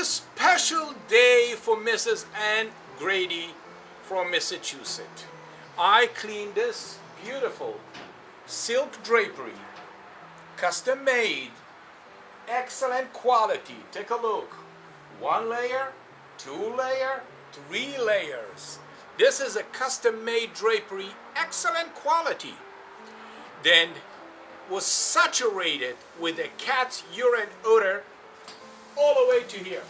a special day for Mrs. Ann Grady from Massachusetts. I cleaned this beautiful silk drapery, custom made, excellent quality. Take a look. 1 layer, 2 layer, 3 layers. This is a custom made drapery, excellent quality. Then was saturated with a cat's urine odor all the way to here.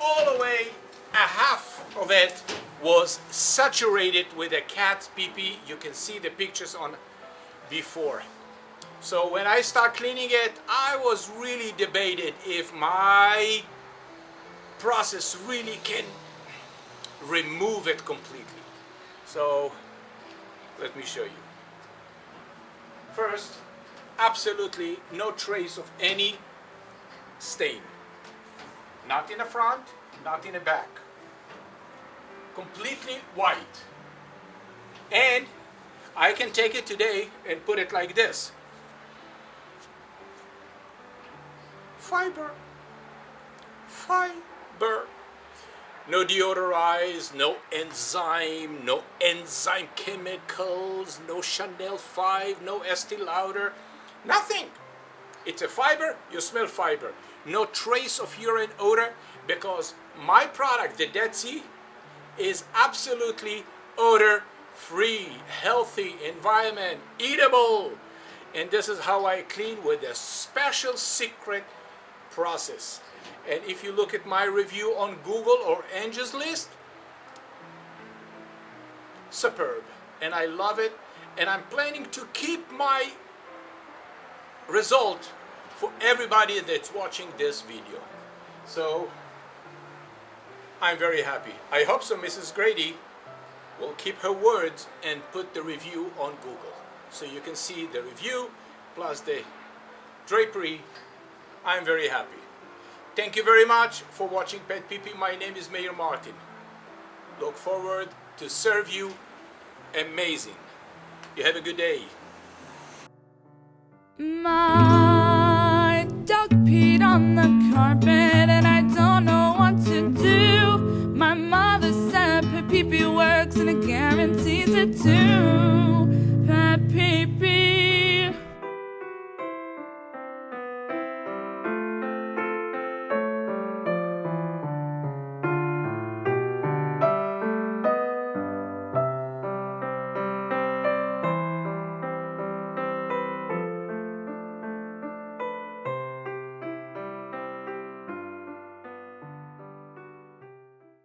All the way, a half of it was saturated with a cat's pee-pee. You can see the pictures on before. So when I start cleaning it, I was really debated if my process really can remove it completely. So let me show you. First, absolutely no trace of any stain. Not in the front, not in the back. Completely white. And I can take it today and put it like this. Fiber. Fiber. No deodorize, no enzyme chemicals, no Chanel 5, no Estee Lauder, nothing. It's a fiber, you smell fiber. No trace of urine odor, because my product, the Dead Sea, is absolutely odor-free, healthy environment, eatable. And this is how I clean, with a special secret process. And if you look at my review on Google or Angie's List, superb. And I love it. And I'm planning to keep my result for everybody that's watching this video. So I'm very happy. I hope so Mrs. Grady will keep her words and put the review on Google, so you can see the review plus the drapery. I'm very happy. Thank you very much for watching PetPeePee. My name is Mayor Martin. Look forward to serve you amazing. You have a good day. My dog peed on the carpet.